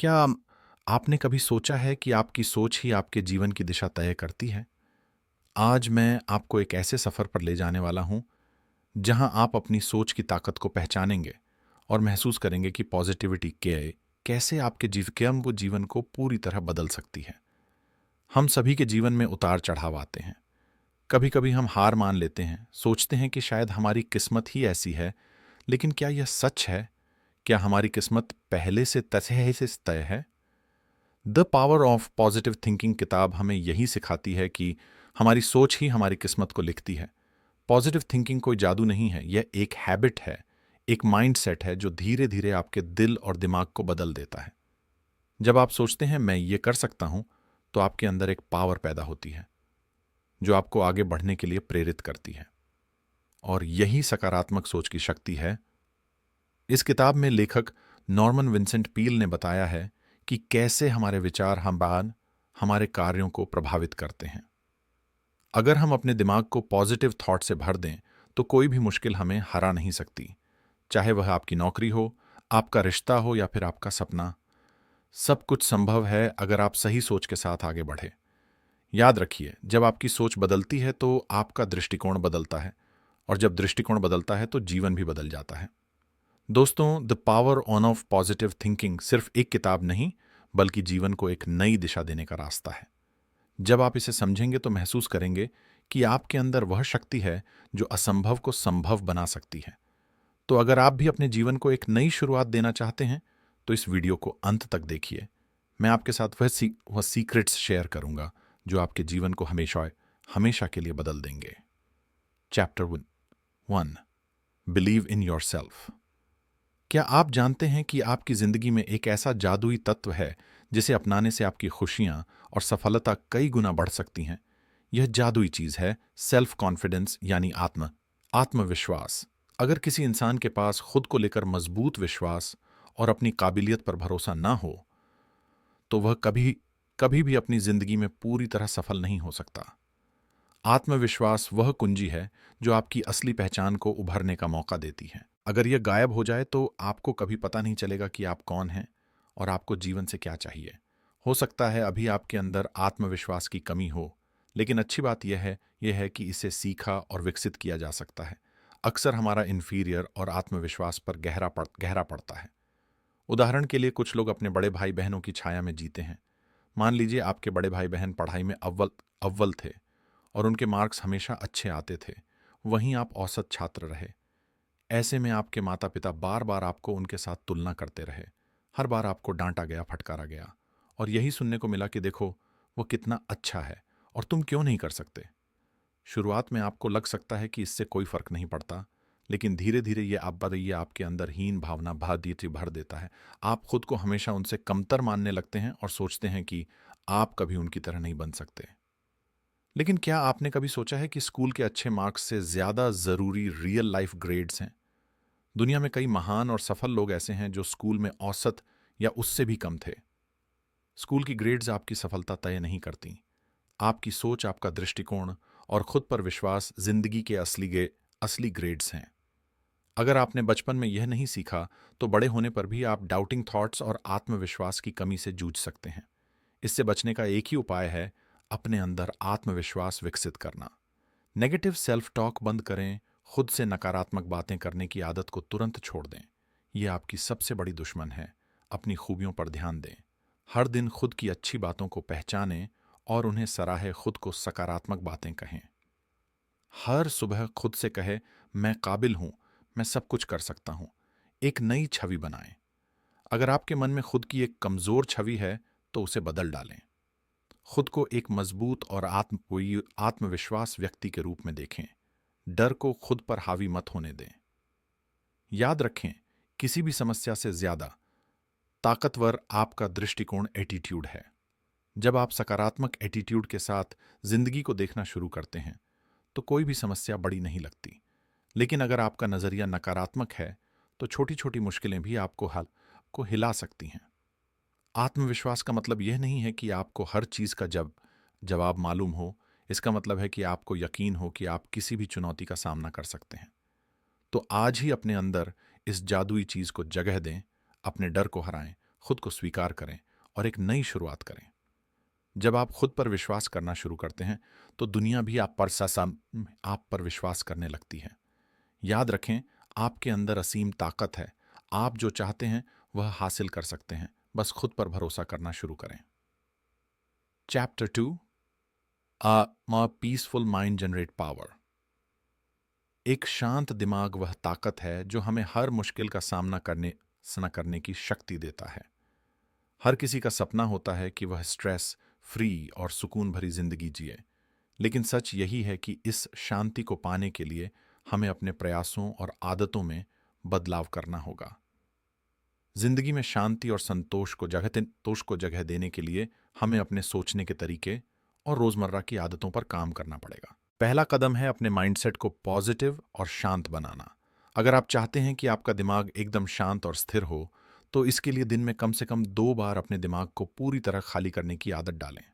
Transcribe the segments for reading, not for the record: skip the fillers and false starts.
क्या आपने कभी सोचा है कि आपकी सोच ही आपके जीवन की दिशा तय करती है? आज मैं आपको एक ऐसे सफ़र पर ले जाने वाला हूँ, जहाँ आप अपनी सोच की ताकत को पहचानेंगे और महसूस करेंगे कि पॉजिटिविटी कैसे आपके जीवन को पूरी तरह बदल सकती है। हम सभी के जीवन में उतार चढ़ाव आते हैं। कभी कभी हम हार मान लेते हैं, सोचते हैं कि शायद हमारी किस्मत ही ऐसी है, लेकिन क्या यह सच है? क्या हमारी किस्मत पहले से तय है? The power of positive thinking किताब हमें यही सिखाती है कि हमारी सोच ही हमारी किस्मत को लिखती है। पॉजिटिव थिंकिंग कोई जादू नहीं है, यह एक हैबिट है, एक माइंडसेट है जो धीरे धीरे आपके दिल और दिमाग को बदल देता है। जब आप सोचते हैं मैं ये कर सकता हूं, तो आपके अंदर एक पावर पैदा होती है जो आपको आगे बढ़ने के लिए प्रेरित करती है। और यही सकारात्मक सोच की शक्ति है। इस किताब में लेखक नॉर्मन विंसेंट पील ने बताया है कि कैसे हमारे विचार हमारे कार्यों को प्रभावित करते हैं। अगर हम अपने दिमाग को पॉजिटिव थॉट से भर दें, तो कोई भी मुश्किल हमें हरा नहीं सकती। चाहे वह आपकी नौकरी हो, आपका रिश्ता हो या फिर आपका सपना, सब कुछ संभव है अगर आप सही सोच के साथ आगे बढ़े। याद रखिए, जब आपकी सोच बदलती है तो आपका दृष्टिकोण बदलता है, और जब दृष्टिकोण बदलता है तो जीवन भी बदल जाता है। दोस्तों, the power on off positive thinking सिर्फ एक किताब नहीं, बल्कि जीवन को एक नई दिशा देने का रास्ता है। जब आप इसे समझेंगे तो महसूस करेंगे कि आपके अंदर वह शक्ति है जो असंभव को संभव बना सकती है। तो अगर आप भी अपने जीवन को एक नई शुरुआत देना चाहते हैं, तो इस वीडियो को अंत तक देखिए। मैं आपके साथ वह सीक्रेट्स शेयर करूंगा जो आपके जीवन को हमेशा हमेशा के लिए बदल देंगे। Chapter 1, believe in your self. क्या आप जानते हैं कि आपकी जिंदगी में एक ऐसा जादुई तत्व है जिसे अपनाने से आपकी खुशियां और सफलता कई गुना बढ़ सकती हैं? यह जादुई चीज है सेल्फ कॉन्फिडेंस, यानी आत्मविश्वास। अगर किसी इंसान के पास खुद को लेकर मजबूत विश्वास और अपनी काबिलियत पर भरोसा ना हो, तो वह कभी कभी भी अपनी जिंदगी में पूरी तरह सफल नहीं हो सकता। आत्मविश्वास वह कुंजी है जो आपकी असली पहचान को उभरने का मौका देती है। अगर यह गायब हो जाए तो आपको कभी पता नहीं चलेगा कि आप कौन हैं और आपको जीवन से क्या चाहिए। हो सकता है अभी आपके अंदर आत्मविश्वास की कमी हो, लेकिन अच्छी बात यह है कि इसे सीखा और विकसित किया जा सकता है। अक्सर हमारा इन्फीरियर और आत्मविश्वास पर गहरा पड़ता है। उदाहरण के लिए, कुछ लोग अपने बड़े भाई बहनों की छाया में जीते हैं। मान लीजिए आपके बड़े भाई बहन पढ़ाई में अव्वल अव्वल थे और उनके मार्क्स हमेशा अच्छे आते थे, वहीं आप औसत छात्र रहे। ऐसे में आपके माता पिता बार बार आपको उनके साथ तुलना करते रहे। हर बार आपको डांटा गया, फटकारा गया, और यही सुनने को मिला कि देखो वो कितना अच्छा है और तुम क्यों नहीं कर सकते। शुरुआत में आपको लग सकता है कि इससे कोई फर्क नहीं पड़ता, लेकिन धीरे धीरे ये आपके अंदर हीन भावना भर देता है। आप खुद को हमेशा उनसे कमतर मानने लगते हैं और सोचते हैं कि आप कभी उनकी तरह नहीं बन सकते। लेकिन क्या आपने कभी सोचा है कि स्कूल के अच्छे मार्क्स से ज्यादा जरूरी रियल लाइफ ग्रेड्स हैं? दुनिया में कई महान और सफल लोग ऐसे हैं जो स्कूल में औसत या उससे भी कम थे। स्कूल की ग्रेड्स आपकी सफलता तय नहीं करती। आपकी सोच, आपका दृष्टिकोण और खुद पर विश्वास जिंदगी के असली ग्रेड्स हैं। अगर आपने बचपन में यह नहीं सीखा, तो बड़े होने पर भी आप डाउटिंग थॉट्स और आत्मविश्वास की कमी से जूझ सकते हैं। इससे बचने का एक ही उपाय है, अपने अंदर आत्मविश्वास विकसित करना। नेगेटिव सेल्फ टॉक बंद करें, खुद से नकारात्मक बातें करने की आदत को तुरंत छोड़ दें। यह आपकी सबसे बड़ी दुश्मन है। अपनी खूबियों पर ध्यान दें। हर दिन खुद की अच्छी बातों को पहचानें और उन्हें सराहें। खुद को सकारात्मक बातें कहें। हर सुबह खुद से कहे, मैं काबिल हूं, मैं सब कुछ कर सकता हूं। एक नई छवि बनाएं। अगर आपके मन में खुद की एक कमजोर छवि है, तो उसे बदल डालें। खुद को एक मजबूत और आत्मविश्वास व्यक्ति के रूप में देखें। डर को खुद पर हावी मत होने दें। याद रखें, किसी भी समस्या से ज्यादा ताकतवर आपका दृष्टिकोण एटीट्यूड है। जब आप सकारात्मक एटीट्यूड के साथ जिंदगी को देखना शुरू करते हैं, तो कोई भी समस्या बड़ी नहीं लगती। लेकिन अगर आपका नजरिया नकारात्मक है, तो छोटी छोटी मुश्किलें भी आपको हिला सकती हैं। आत्मविश्वास का मतलब यह नहीं है कि आपको हर चीज का जवाब मालूम हो। इसका मतलब है कि आपको यकीन हो कि आप किसी भी चुनौती का सामना कर सकते हैं। तो आज ही अपने अंदर इस जादुई चीज को जगह दें। अपने डर को हराएं, खुद को स्वीकार करें और एक नई शुरुआत करें। जब आप खुद पर विश्वास करना शुरू करते हैं तो दुनिया भी आप पर विश्वास करने लगती है। याद रखें, आपके अंदर असीम ताकत है। आप जो चाहते हैं वह हासिल कर सकते हैं। बस खुद पर भरोसा करना शुरू करें। Chapter 2, a peaceful mind generate power. एक शांत दिमाग वह ताकत है जो हमें हर मुश्किल का सामना करने की शक्ति देता है। हर किसी का सपना होता है कि वह स्ट्रेस फ्री और सुकून भरी जिंदगी जिए, लेकिन सच यही है कि इस शांति को पाने के लिए हमें अपने प्रयासों और आदतों में बदलाव करना होगा। जिंदगी में शांति और संतोष को जगह देने के लिए हमें अपने सोचने के तरीके और रोजमर्रा की आदतों पर काम करना पड़ेगा। पहला कदम है अपने माइंडसेट को पॉजिटिव और शांत बनाना। अगर आप चाहते हैं कि आपका दिमाग एकदम शांत और स्थिर हो, तो इसके लिए दिन में कम से कम 2 बार अपने दिमाग को पूरी तरह खाली करने की आदत डालें।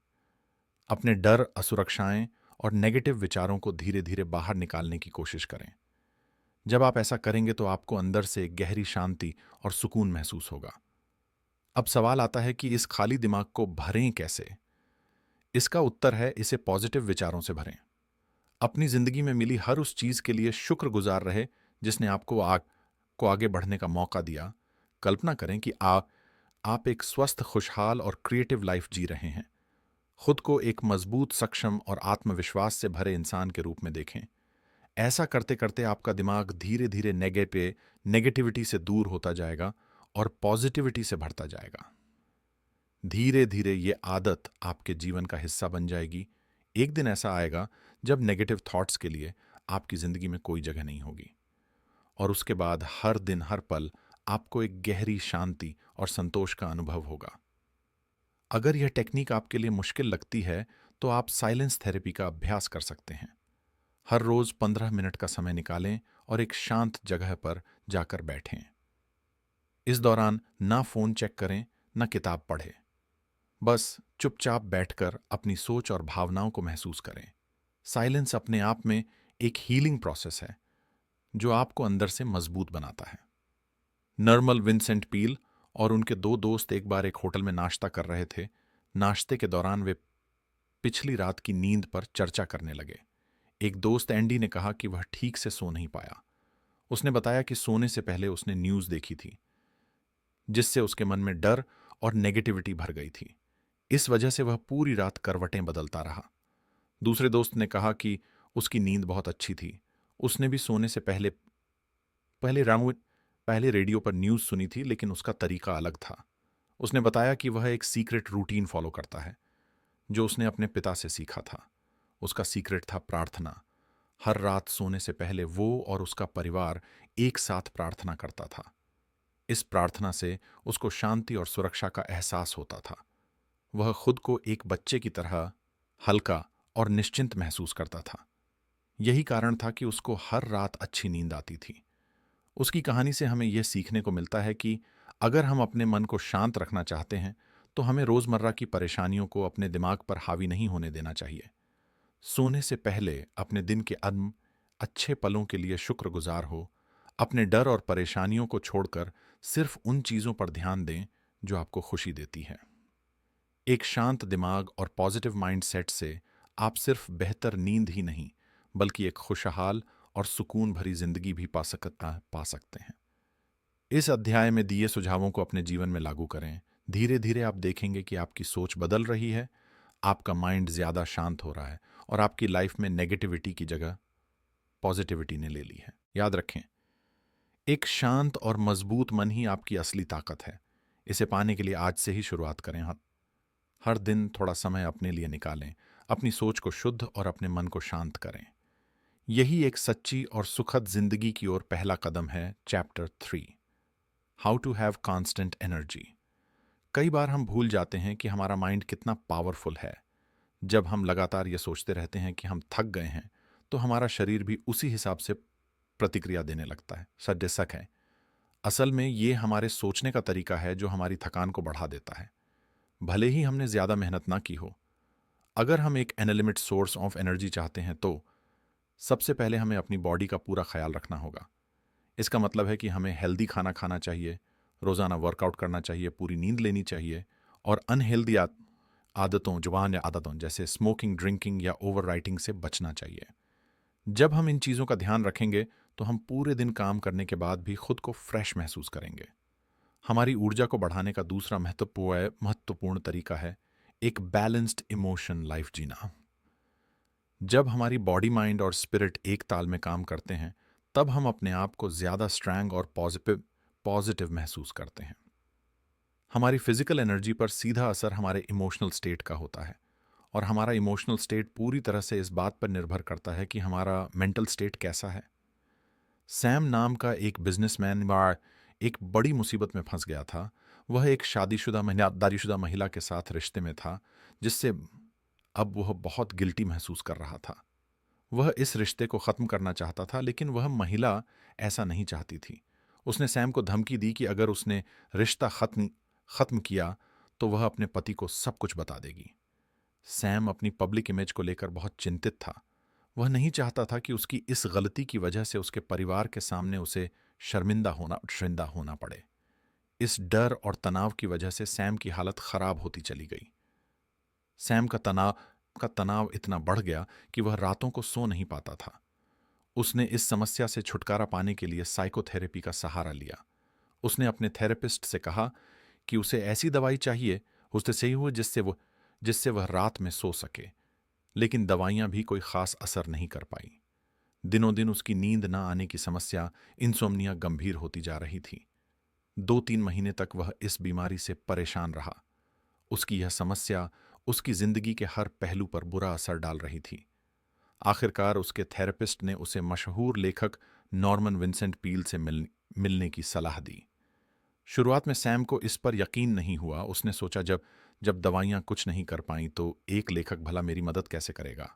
अपने डर, असुरक्षाएं और नेगेटिव विचारों को धीरे धीरे बाहर निकालने की कोशिश करें। जब आप ऐसा करेंगे तो आपको अंदर से एक गहरी शांति और सुकून महसूस होगा। अब सवाल आता है कि इस खाली दिमाग को भरें कैसे? इसका उत्तर है, इसे पॉजिटिव विचारों से भरें। अपनी जिंदगी में मिली हर उस चीज के लिए शुक्रगुजार रहे जिसने आपको आगे बढ़ने का मौका दिया। कल्पना करें कि आप एक स्वस्थ, खुशहाल और क्रिएटिव लाइफ जी रहे हैं। खुद को एक मजबूत, सक्षम और आत्मविश्वास से भरे इंसान के रूप में देखें। ऐसा करते करते आपका दिमाग धीरे धीरे नेगेटिविटी से दूर होता जाएगा और पॉजिटिविटी से भरता जाएगा। धीरे धीरे ये आदत आपके जीवन का हिस्सा बन जाएगी। एक दिन ऐसा आएगा जब नेगेटिव थॉट्स के लिए आपकी जिंदगी में कोई जगह नहीं होगी, और उसके बाद हर दिन, हर पल आपको एक गहरी शांति और संतोष का अनुभव होगा। अगर यह टेक्निक आपके लिए मुश्किल लगती है तो आप साइलेंस थेरेपी का अभ्यास कर सकते हैं। हर रोज 15 मिनट का समय निकालें और एक शांत जगह पर जाकर बैठें। इस दौरान ना फोन चेक करें, ना किताब पढ़ें। बस चुपचाप बैठकर अपनी सोच और भावनाओं को महसूस करें। साइलेंस अपने आप में एक हीलिंग प्रोसेस है जो आपको अंदर से मजबूत बनाता है। नॉर्मल विंसेंट पील और उनके 2 दोस्त एक बार एक होटल में नाश्ता कर रहे थे। नाश्ते के दौरान वे पिछली रात की नींद पर चर्चा करने लगे। एक दोस्त एंडी ने कहा कि वह ठीक से सो नहीं पाया। उसने बताया कि सोने से पहले उसने न्यूज़ देखी थी, जिससे उसके मन में डर और नेगेटिविटी भर गई थी। इस वजह से वह पूरी रात करवटें बदलता रहा। दूसरे दोस्त ने कहा कि उसकी नींद बहुत अच्छी थी। उसने भी सोने से पहले रेडियो पर न्यूज़ सुनी थी, लेकिन उसका तरीका अलग था। उसने बताया कि वह एक सीक्रेट रूटीन फॉलो करता है जो उसने अपने पिता से सीखा था। उसका सीक्रेट था प्रार्थना। हर रात सोने से पहले वो और उसका परिवार एक साथ प्रार्थना करता था। इस प्रार्थना से उसको शांति और सुरक्षा का एहसास होता था। वह खुद को एक बच्चे की तरह हल्का और निश्चिंत महसूस करता था। यही कारण था कि उसको हर रात अच्छी नींद आती थी। उसकी कहानी से हमें यह सीखने को मिलता है कि अगर हम अपने मन को शांत रखना चाहते हैं तो हमें रोजमर्रा की परेशानियों को अपने दिमाग पर हावी नहीं होने देना चाहिए। सोने से पहले अपने दिन के अच्छे पलों के लिए शुक्रगुजार हो। अपने डर और परेशानियों को छोड़कर सिर्फ उन चीजों पर ध्यान दें जो आपको खुशी देती है। एक शांत दिमाग और पॉजिटिव माइंडसेट से आप सिर्फ बेहतर नींद ही नहीं, बल्कि एक खुशहाल और सुकून भरी जिंदगी भी पा सकते हैं। इस अध्याय में दिए सुझावों को अपने जीवन में लागू करें। धीरे धीरे आप देखेंगे कि आपकी सोच बदल रही है, आपका माइंड ज्यादा शांत हो रहा है और आपकी लाइफ में नेगेटिविटी की जगह पॉजिटिविटी ने ले ली है। याद रखें, एक शांत और मजबूत मन ही आपकी असली ताकत है। इसे पाने के लिए आज से ही शुरुआत करें। हर दिन थोड़ा समय अपने लिए निकालें, अपनी सोच को शुद्ध और अपने मन को शांत करें। यही एक सच्ची और सुखद जिंदगी की ओर पहला कदम है। Chapter 3, how to have constant energy. कई बार हम भूल जाते हैं कि हमारा माइंड कितना पावरफुल है। जब हम लगातार ये सोचते रहते हैं कि हम थक गए हैं, तो हमारा शरीर भी उसी हिसाब से प्रतिक्रिया देने लगता है। सच है, असल में ये हमारे सोचने का तरीका है जो हमारी थकान को बढ़ा देता है, भले ही हमने ज्यादा मेहनत ना की हो। अगर हम एक अनलिमिटेड सोर्स ऑफ एनर्जी चाहते हैं तो सबसे पहले हमें अपनी बॉडी का पूरा ख्याल रखना होगा। इसका मतलब है कि हमें हेल्दी खाना खाना चाहिए, रोज़ाना वर्कआउट करना चाहिए, पूरी नींद लेनी चाहिए और अनहेल्दी आदतों, जुबान या आदतों जैसे स्मोकिंग, ड्रिंकिंग या ओवर राइटिंग से बचना चाहिए। जब हम इन चीज़ों का ध्यान रखेंगे तो हम पूरे दिन काम करने के बाद भी खुद को फ्रेश महसूस करेंगे। हमारी ऊर्जा को बढ़ाने का दूसरा महत्वपूर्ण तरीका है एक बैलेंस्ड इमोशन लाइफ जीना। जब हमारी बॉडी, माइंड और स्पिरिट एक ताल में काम करते हैं, तब हम अपने आप को ज़्यादा स्ट्रॉन्ग और पॉजिटिव महसूस करते हैं। हमारी फिजिकल एनर्जी पर सीधा असर हमारे इमोशनल स्टेट का होता है, और हमारा इमोशनल स्टेट पूरी तरह से इस बात पर निर्भर करता है कि हमारा मेंटल स्टेट कैसा है। सैम नाम का एक बिजनेसमैन एक बड़ी मुसीबत में फंस गया था। वह एक दादीशुदा महिला के साथ रिश्ते में था, जिससे अब वह बहुत गिल्टी महसूस कर रहा था। वह इस रिश्ते को ख़त्म करना चाहता था, लेकिन वह महिला ऐसा नहीं चाहती थी। उसने सैम को धमकी दी कि अगर उसने रिश्ता ख़त्म किया तो वह अपने पति को सब कुछ बता देगी। सैम अपनी पब्लिक इमेज को लेकर बहुत चिंतित था। वह नहीं चाहता था कि उसकी इस गलती की वजह से उसके परिवार के सामने उसे शर्मिंदा होना पड़े। इस डर और तनाव की वजह से सैम की हालत खराब होती चली गई। सैम का तनाव इतना बढ़ गया कि वह रातों को सो नहीं पाता था। उसने इस समस्या से छुटकारा पाने के लिए साइकोथेरेपी का सहारा लिया। उसने अपने थेरेपिस्ट से कहा कि उसे ऐसी दवाई चाहिए, उससे सही हुआ जिससे वह रात में सो सके, लेकिन दवाइयां भी कोई खास असर नहीं कर पाई। दिनों दिन उसकी नींद न आने की समस्या, इंसोम्निया, गंभीर होती जा रही थी। 2-3 महीने तक वह इस बीमारी से परेशान रहा। उसकी यह समस्या उसकी जिंदगी के हर पहलू पर बुरा असर डाल रही थी। आखिरकार उसके थेरेपिस्ट ने उसे मशहूर लेखक नॉर्मन विंसेंट पील से मिलने की सलाह दी। शुरुआत में सैम को इस पर यकीन नहीं हुआ। उसने सोचा जब दवाइयां कुछ नहीं कर पाईं तो एक लेखक भला मेरी मदद कैसे करेगा।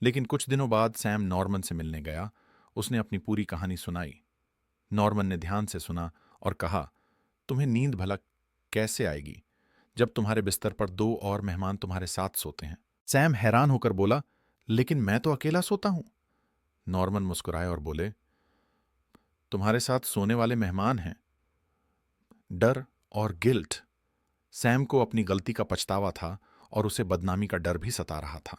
लेकिन कुछ दिनों बाद सैम नॉर्मन से मिलने गया। उसने अपनी पूरी कहानी सुनाई। नॉर्मन ने ध्यान से सुना और कहा, तुम्हें नींद भला कैसे आएगी जब तुम्हारे बिस्तर पर 2 और मेहमान तुम्हारे साथ सोते हैं। सैम हैरान होकर बोला, लेकिन मैं तो अकेला सोता हूं। नॉर्मन मुस्कुराए और बोले, तुम्हारे साथ सोने वाले मेहमान हैं। डर और गिल्ट। सैम को अपनी गलती का पछतावा था और उसे बदनामी का डर भी सता रहा था।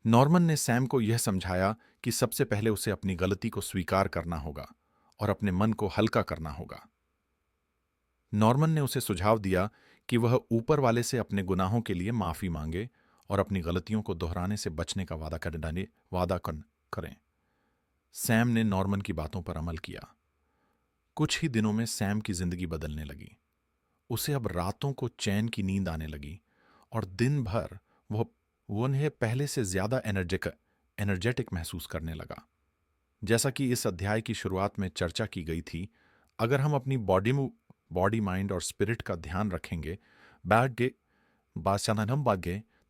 नॉर्मन ने सैम को यह समझाया कि सबसे पहले उसे अपनी गलती को स्वीकार करना होगा और अपने मन को हल्का करना होगा। नॉर्मन ने उसे सुझाव दिया कि वह ऊपर वाले से अपने गुनाहों के लिए माफी मांगे और अपनी गलतियों को दोहराने से बचने का वादा करें। सैम ने नॉर्मन की बातों पर अमल किया। कुछ ही दिनों में सैम की जिंदगी बदलने लगी। उसे अब रातों को चैन की नींद आने लगी और दिन भर वह उन्हें पहले से ज्यादा एनर्जेटिक महसूस करने लगा। जैसा कि इस अध्याय की शुरुआत में चर्चा की गई थी, अगर हम अपनी बॉडी, माइंड और स्पिरिट का ध्यान रखेंगे, बागे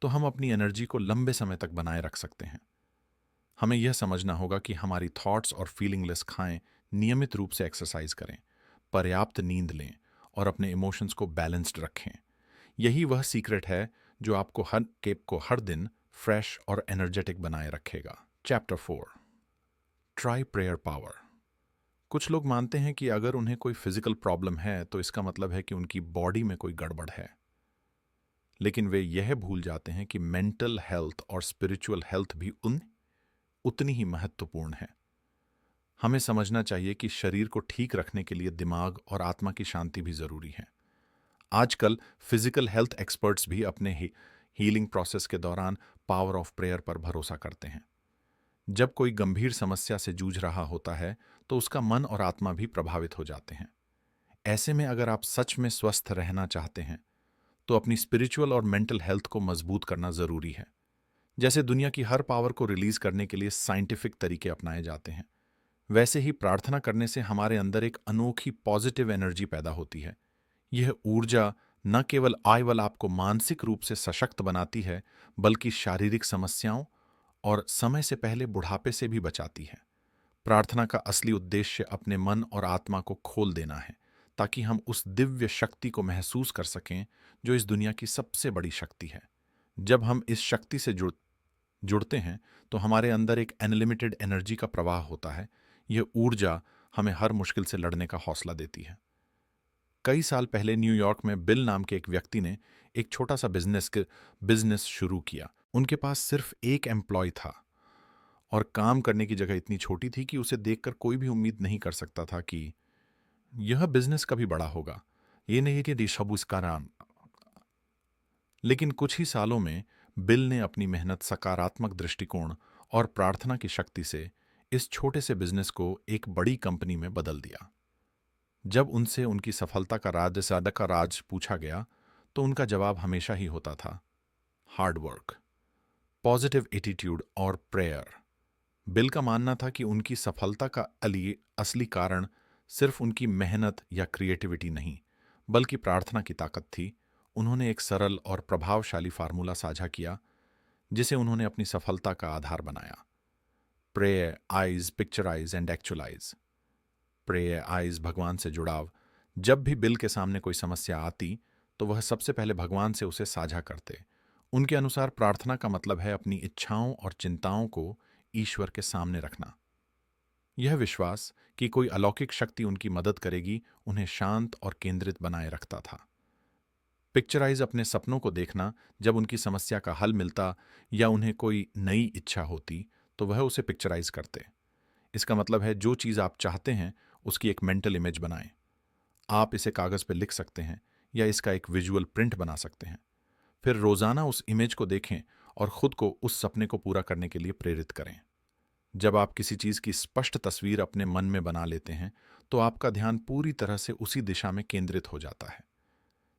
तो हम अपनी एनर्जी को लंबे समय तक बनाए रख सकते हैं। हमें यह समझना होगा कि हमारी थॉट्स और फीलिंगलेस खाएं, नियमित रूप से एक्सरसाइज करें, पर्याप्त नींद लें और अपने इमोशंस को बैलेंस्ड रखें। यही वह सीक्रेट है जो आपको हर दिन फ्रेश और एनर्जेटिक बनाए रखेगा। Chapter 4, try prayer power. कुछ लोग मानते हैं कि अगर उन्हें कोई फिजिकल प्रॉब्लम है तो इसका मतलब है कि उनकी बॉडी में कोई गड़बड़ है, लेकिन वे यह भूल जाते हैं कि मेंटल हेल्थ और स्पिरिचुअल हेल्थ भी उतनी ही महत्वपूर्ण है। हमें समझना चाहिए कि शरीर को ठीक रखने के लिए दिमाग और आत्मा की शांति भी जरूरी है। आजकल फिजिकल हेल्थ एक्सपर्ट्स भी अपने हीलिंग प्रोसेस के दौरान पावर ऑफ प्रेयर पर भरोसा करते हैं। जब कोई गंभीर समस्या से जूझ रहा होता है तो उसका मन और आत्मा भी प्रभावित हो जाते हैं। ऐसे में अगर आप सच में स्वस्थ रहना चाहते हैं तो अपनी स्पिरिचुअल और मेंटल हेल्थ को मजबूत करना जरूरी है। जैसे दुनिया की हर पावर को रिलीज करने के लिए साइंटिफिक तरीके अपनाए जाते हैं, वैसे ही प्रार्थना करने से हमारे अंदर एक अनोखी पॉजिटिव एनर्जी पैदा होती है। यह ऊर्जा न केवल आपको मानसिक रूप से सशक्त बनाती है, बल्कि शारीरिक समस्याओं और समय से पहले बुढ़ापे से भी बचाती है। प्रार्थना का असली उद्देश्य अपने मन और आत्मा को खोल देना है, ताकि हम उस दिव्य शक्ति को महसूस कर सकें जो इस दुनिया की सबसे बड़ी शक्ति है। जब हम इस शक्ति से जुड़ते हैं तो हमारे अंदर एक अनलिमिटेड एनर्जी का प्रवाह होता है। यह ऊर्जा हमें हर मुश्किल से लड़ने का हौसला देती है। कई साल पहले न्यूयॉर्क में बिल नाम के एक व्यक्ति ने एक छोटा सा बिजनेस शुरू किया। उनके पास सिर्फ एक एम्प्लॉय था और काम करने की जगह इतनी छोटी थी कि उसे देखकर कोई भी उम्मीद नहीं कर सकता था कि यह बिजनेस कभी बड़ा होगा। ये नहीं कि दिशबुस्कारान। लेकिन कुछ ही सालों में बिल ने अपनी मेहनत, सकारात्मक दृष्टिकोण और प्रार्थना की शक्ति से इस छोटे से बिजनेस को एक बड़ी कंपनी में बदल दिया। जब उनसे उनकी सफलता का राज पूछा गया तो उनका जवाब हमेशा ही होता था हार्ड वर्क, पॉजिटिव एटीट्यूड और प्रेयर। बिल का मानना था कि उनकी सफलता का असली कारण सिर्फ उनकी मेहनत या क्रिएटिविटी नहीं, बल्कि प्रार्थना की ताकत थी। उन्होंने एक सरल और प्रभावशाली फार्मूला साझा किया जिसे उन्होंने अपनी सफलता का आधार बनाया। Pray, eyes, picturize and actualize. Pray, eyes, भगवान से जुड़ाव। जब भी बिल के सामने कोई समस्या आती तो वह सबसे पहले भगवान से उसे साझा करते। उनके अनुसार प्रार्थना का मतलब है अपनी इच्छाओं और चिंताओं को ईश्वर के सामने रखना। यह विश्वास कि कोई अलौकिक शक्ति उनकी मदद करेगी उन्हें शांत और केंद्रित बनाए रखता था। पिक्चराइज, अपने सपनों को देखना। जब उनकी समस्या का हल मिलता या उन्हें कोई नई इच्छा होती तो वह उसे पिक्चराइज करते। इसका मतलब है जो चीज़ आप चाहते हैं उसकी एक मेंटल इमेज बनाएं। आप इसे कागज पर लिख सकते हैं या इसका एक विजुअल प्रिंट बना सकते हैं। फिर रोजाना उस इमेज को देखें और खुद को उस सपने को पूरा करने के लिए प्रेरित करें। जब आप किसी चीज की स्पष्ट तस्वीर अपने मन में बना लेते हैं तो आपका ध्यान पूरी तरह से उसी दिशा में केंद्रित हो जाता है।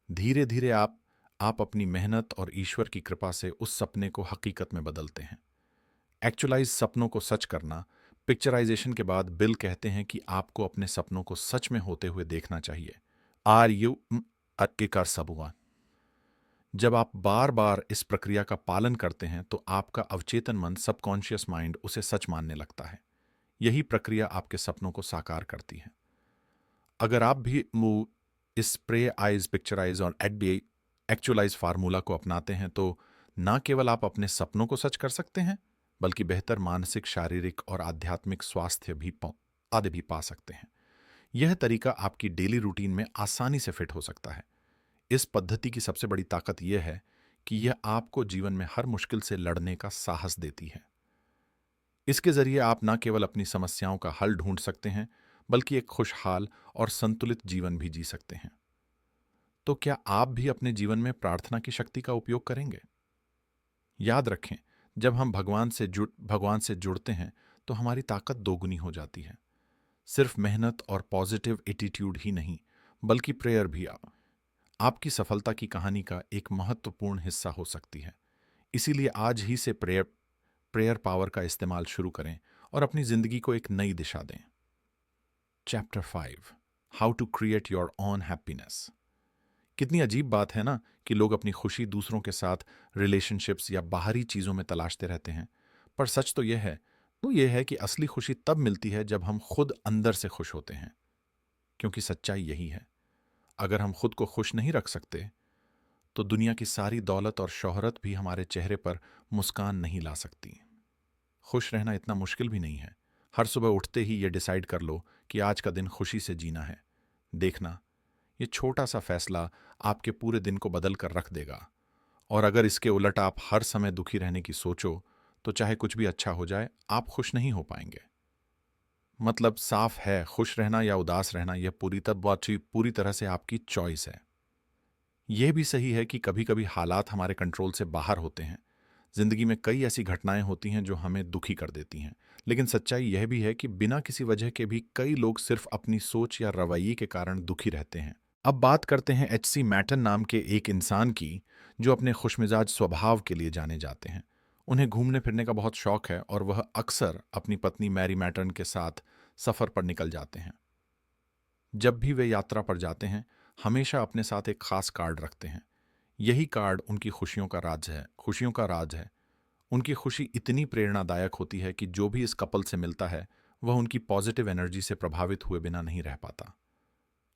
धीरे धीरे आप अपनी मेहनत और ईश्वर की कृपा से उस सपने को हकीकत में बदलते हैं। एक्चुअलाइज, सपनों को सच करना। पिक्चराइजेशन के बाद बिल कहते हैं कि आपको अपने सपनों को सच में होते हुए देखना चाहिए। आर यू कर सबुआ। जब आप बार बार इस प्रक्रिया का पालन करते हैं तो आपका अवचेतन मन, सबकॉन्शियस माइंड, उसे सच मानने लगता है। यही प्रक्रिया आपके सपनों को साकार करती है। अगर आप भी इस प्रे, आइज, पिक्चराइज और एक्चुअलाइज फार्मूला को अपनाते हैं तो न केवल आप अपने सपनों को सच कर सकते हैं बल्कि बेहतर मानसिक, शारीरिक और आध्यात्मिक स्वास्थ्य भी पा सकते हैं। यह तरीका आपकी डेली रूटीन में आसानी से फिट हो सकता है। इस पद्धति की सबसे बड़ी ताकत यह है कि यह आपको जीवन में हर मुश्किल से लड़ने का साहस देती है। इसके जरिए आप न केवल अपनी समस्याओं का हल ढूंढ सकते हैं बल्कि एक खुशहाल और संतुलित जीवन भी जी सकते हैं। तो क्या आप भी अपने जीवन में प्रार्थना की शक्ति का उपयोग करेंगे? याद रखें, जब हम भगवान से जुड़ते हैं तो हमारी ताकत दोगुनी हो जाती है। सिर्फ मेहनत और पॉजिटिव एटीट्यूड ही नहीं बल्कि प्रेयर भी आपकी सफलता की कहानी का एक महत्वपूर्ण हिस्सा हो सकती है। इसीलिए आज ही से प्रेयर पावर का इस्तेमाल शुरू करें और अपनी जिंदगी को एक नई दिशा दें। Chapter 5, how to create your own happiness. कितनी अजीब बात है ना कि लोग अपनी खुशी दूसरों के साथ रिलेशनशिप्स या बाहरी चीजों में तलाशते रहते हैं, पर सच तो यह है कि असली खुशी तब मिलती है जब हम खुद अंदर से खुश होते हैं। क्योंकि सच्चाई यही है, अगर हम खुद को खुश नहीं रख सकते तो दुनिया की सारी दौलत और शोहरत भी हमारे चेहरे पर मुस्कान नहीं ला सकती। खुश रहना इतना मुश्किल भी नहीं है। हर सुबह उठते ही ये डिसाइड कर लो कि आज का दिन खुशी से जीना है। देखना, ये छोटा सा फैसला आपके पूरे दिन को बदल कर रख देगा। और अगर इसके उलट आप हर समय दुखी रहने की सोचो तो चाहे कुछ भी अच्छा हो जाए, आप खुश नहीं हो पाएंगे। मतलब साफ है, खुश रहना या उदास रहना यह पूरी तरह से आपकी चॉइस है। यह भी सही है कि कभी कभी हालात हमारे कंट्रोल से बाहर होते हैं। जिंदगी में कई ऐसी घटनाएं होती हैं जो हमें दुखी कर देती हैं, लेकिन सच्चाई यह भी है कि बिना किसी वजह के भी कई लोग सिर्फ अपनी सोच या रवैये के कारण दुखी रहते हैं। अब बात करते हैं H.C. मैटन नाम के एक इंसान की जो अपने खुशमिजाज स्वभाव के लिए जाने जाते हैं। उन्हें घूमने फिरने का बहुत शौक है और वह अक्सर अपनी पत्नी मैरी मैटन के साथ सफर पर निकल जाते हैं। जब भी वे यात्रा पर जाते हैं हमेशा अपने साथ एक खास कार्ड रखते हैं। यही कार्ड उनकी खुशियों का राज है। उनकी खुशी इतनी प्रेरणादायक होती है कि जो भी इस कपल से मिलता है वह उनकी पॉजिटिव एनर्जी से प्रभावित हुए बिना नहीं रह पाता।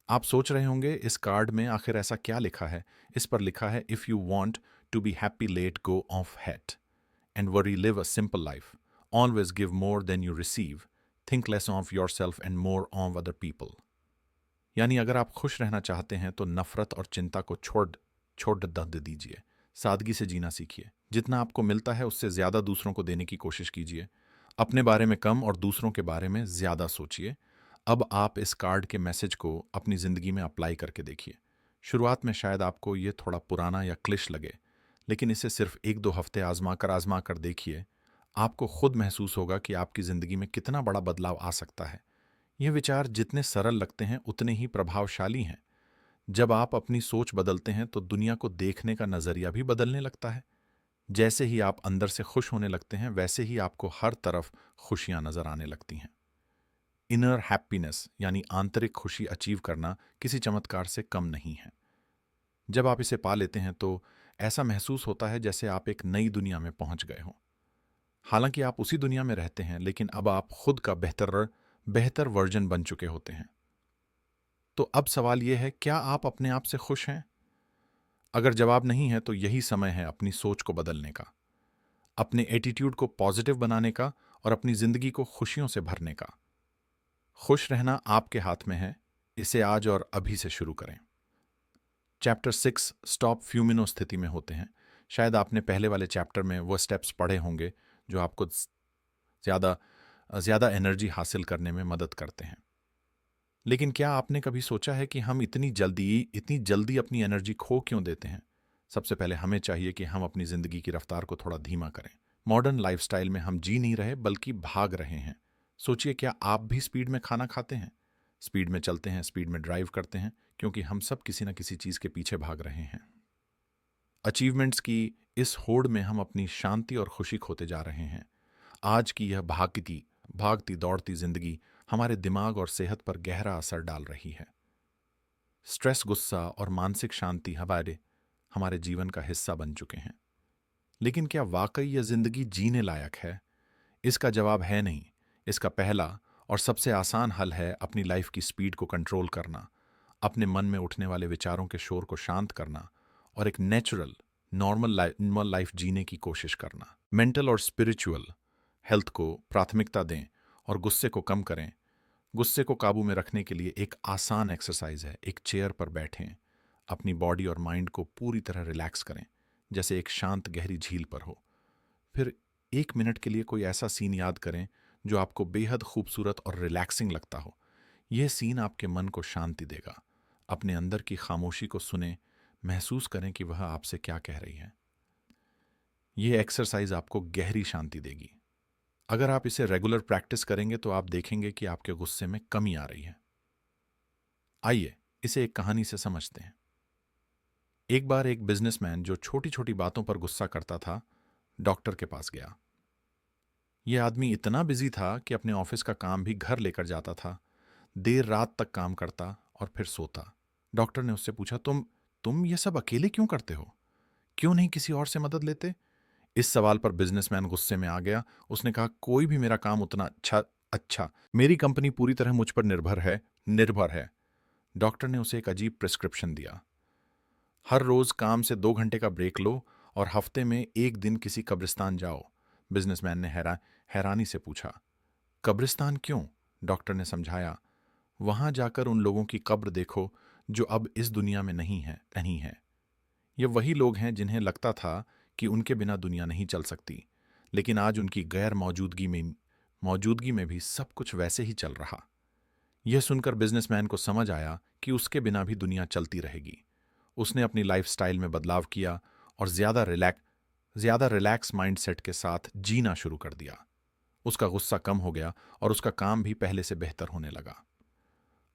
आप सोच रहे होंगे इस कार्ड में आखिर ऐसा क्या लिखा है। इस पर लिखा है, if you want to be happy let go of hate and worry live a simple life, always give more than you receive, think less of yourself and more of other people. यानी अगर आप खुश रहना चाहते हैं तो नफरत और चिंता को छोड़ छोड़ दे दीजिए। सादगी से जीना सीखिए। जितना आपको मिलता है उससे ज्यादा दूसरों को देने की कोशिश कीजिए। अपने बारे में कम और दूसरों के बारे में ज्यादा सोचिए। अब आप इस कार्ड के मैसेज को अपनी जिंदगी में अप्लाई करके देखिए। शुरुआत में शायद आपको ये थोड़ा पुराना या क्लिश लगे, लेकिन इसे सिर्फ 1-2 हफ्ते आजमा कर देखिए। आपको खुद महसूस होगा कि आपकी जिंदगी में कितना बड़ा बदलाव आ सकता है। ये विचार जितने सरल लगते हैं उतने ही प्रभावशाली हैं। जब आप अपनी सोच बदलते हैं तो दुनिया को देखने का नजरिया भी बदलने लगता है। जैसे ही आप अंदर से खुश होने लगते हैं वैसे ही आपको हर तरफ खुशियां नजर आने लगती हैं। इनर हैप्पीनेस यानी आंतरिक खुशी अचीव करना किसी चमत्कार से कम नहीं है। जब आप इसे पा लेते हैं तो ऐसा महसूस होता है जैसे आप एक नई दुनिया में पहुंच गए हों। हालांकि आप उसी दुनिया में रहते हैं, लेकिन अब आप खुद का बेहतर बेहतर वर्जन बन चुके होते हैं। तो अब सवाल यह है, क्या आप अपने आप से खुश हैं? अगर जवाब नहीं है तो यही समय है अपनी सोच को बदलने का, अपने एटीट्यूड को पॉजिटिव बनाने का और अपनी जिंदगी को खुशियों से भरने का। खुश रहना आपके हाथ में है। इसे आज और अभी से शुरू करें। चैप्टर 6 स्टॉप फ्यूमिनो स्थिति में होते हैं। शायद आपने पहले वाले चैप्टर में वो स्टेप्स पढ़े होंगे जो आपको ज्यादा ज्यादा एनर्जी हासिल करने में मदद करते हैं। लेकिन क्या आपने कभी सोचा है कि हम इतनी जल्दी अपनी एनर्जी खो क्यों देते हैं? सबसे पहले हमें चाहिए कि हम अपनी जिंदगी की रफ्तार को थोड़ा धीमा करें। मॉडर्न लाइफस्टाइल में हम जी नहीं रहे बल्कि भाग रहे हैं। सोचिए, क्या आप भी स्पीड में खाना खाते हैं, स्पीड में चलते हैं, स्पीड में ड्राइव करते हैं? क्योंकि हम सब किसी न किसी चीज के पीछे भाग रहे हैं। अचीवमेंट्स की इस होड़ में हम अपनी शांति और खुशी खोते जा रहे हैं। आज की यह भागती भागती दौड़ती जिंदगी हमारे दिमाग और सेहत पर गहरा असर डाल रही है। स्ट्रेस, गुस्सा और मानसिक शांति हमारे हमारे जीवन का हिस्सा बन चुके हैं। लेकिन क्या वाकई यह जिंदगी जीने लायक है? इसका जवाब है नहीं। इसका पहला और सबसे आसान हल है अपनी लाइफ की स्पीड को कंट्रोल करना, अपने मन में उठने वाले विचारों के शोर को शांत करना और एक नेचुरल नॉर्मल लाइफ जीने की कोशिश करना। मेंटल और स्पिरिचुअल हेल्थ को प्राथमिकता दें और गुस्से को कम करें। गुस्से को काबू में रखने के लिए एक आसान एक्सरसाइज है। एक चेयर पर बैठें, अपनी बॉडी और माइंड को पूरी तरह रिलैक्स करें, जैसे एक शांत गहरी झील पर हो। फिर 1 मिनट के लिए कोई ऐसा सीन याद करें जो आपको बेहद खूबसूरत और रिलैक्सिंग लगता हो। यह सीन आपके मन को शांति देगा। अपने अंदर की खामोशी को सुने, महसूस करें कि वह आपसे क्या कह रही है। यह एक्सरसाइज आपको गहरी शांति देगी। अगर आप इसे रेगुलर प्रैक्टिस करेंगे तो आप देखेंगे कि आपके गुस्से में कमी आ रही है। आइए इसे एक कहानी से समझते हैं। एक बार एक बिजनेसमैन जो छोटी छोटी बातों पर गुस्सा करता था, डॉक्टर के पास गया। यह आदमी इतना बिजी था कि अपने ऑफिस का काम भी घर लेकर जाता था, देर रात तक काम करता और फिर सोता। डॉक्टर ने उससे पूछा, तुम ये सब अकेले क्यों करते हो? क्यों नहीं किसी और से मदद लेते? इस सवाल पर बिजनेसमैन गुस्से में आ गया। उसने कहा, कोई भी मेरा काम उतना अच्छा मेरी कंपनी पूरी तरह मुझ पर निर्भर है। डॉक्टर ने उसे एक अजीब प्रिस्क्रिप्शन दिया। हर रोज काम से 2 घंटे का ब्रेक लो और हफ्ते में एक दिन किसी कब्रिस्तान जाओ। बिजनेसमैन ने हैरानी से पूछा, कब्रिस्तान क्यों? डॉक्टर ने समझाया, वहां जाकर उन लोगों की कब्र देखो जो अब इस दुनिया में नहीं है। ये वही लोग हैं जिन्हें लगता था कि उनके बिना दुनिया नहीं चल सकती, लेकिन आज उनकी गैर मौजूदगी में भी सब कुछ वैसे ही चल रहा। यह सुनकर बिजनेसमैन को समझ आया कि उसके बिना भी दुनिया चलती रहेगी। उसने अपनी लाइफस्टाइल में बदलाव किया और ज्यादा रिलैक्स माइंडसेट के साथ जीना शुरू कर दिया। उसका गुस्सा कम हो गया और उसका काम भी पहले से बेहतर होने लगा।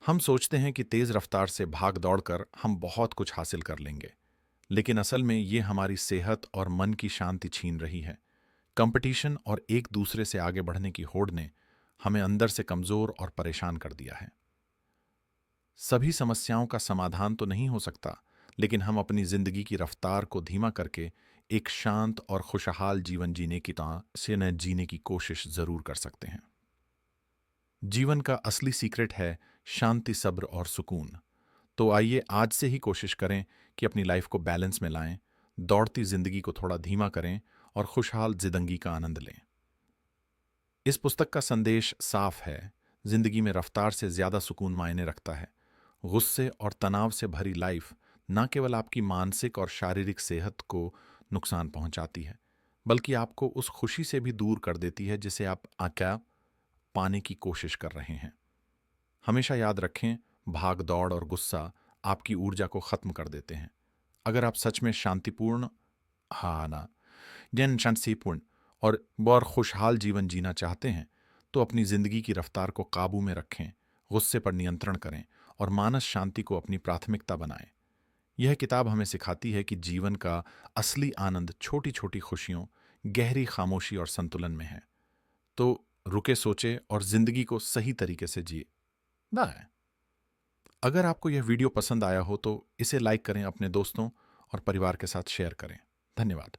हम सोचते हैं कि तेज रफ्तार से भाग दौड़कर हम बहुत कुछ हासिल कर लेंगे, लेकिन असल में ये हमारी सेहत और मन की शांति छीन रही है। कंपटीशन और एक दूसरे से आगे बढ़ने की होड़ ने हमें अंदर से कमजोर और परेशान कर दिया है। सभी समस्याओं का समाधान तो नहीं हो सकता, लेकिन हम अपनी जिंदगी की रफ्तार को धीमा करके एक शांत और खुशहाल जीवन जीने की कोशिश जरूर कर सकते हैं। जीवन का असली सीक्रेट है शांति, सब्र और सुकून। तो आइए आज से ही कोशिश करें कि अपनी लाइफ को बैलेंस में लाएं, दौड़ती जिंदगी को थोड़ा धीमा करें और खुशहाल जिंदगी का आनंद लें। इस पुस्तक का संदेश साफ है, जिंदगी में रफ्तार से ज्यादा सुकून मायने रखता है। गुस्से और तनाव से भरी लाइफ न केवल आपकी मानसिक और शारीरिक सेहत को नुकसान पहुंचाती है, बल्कि आपको उस खुशी से भी दूर कर देती है जिसे आप आका पाने की कोशिश कर रहे हैं। हमेशा याद रखें, भाग दौड़ और गुस्सा आपकी ऊर्जा को खत्म कर देते हैं। अगर आप सच में शांतिपूर्ण हाँ ना जन शांतिपूर्ण और खुशहाल जीवन जीना चाहते हैं, तो अपनी जिंदगी की रफ्तार को काबू में रखें, गुस्से पर नियंत्रण करें और मानस शांति को अपनी प्राथमिकता बनाएं। यह किताब हमें सिखाती है कि जीवन का असली आनंद छोटी छोटी खुशियों, गहरी खामोशी और संतुलन में है। तो रुके, सोचे और जिंदगी को सही तरीके से जिए। बाय। अगर आपको यह वीडियो पसंद आया हो तो इसे लाइक करें, अपने दोस्तों और परिवार के साथ शेयर करें। धन्यवाद।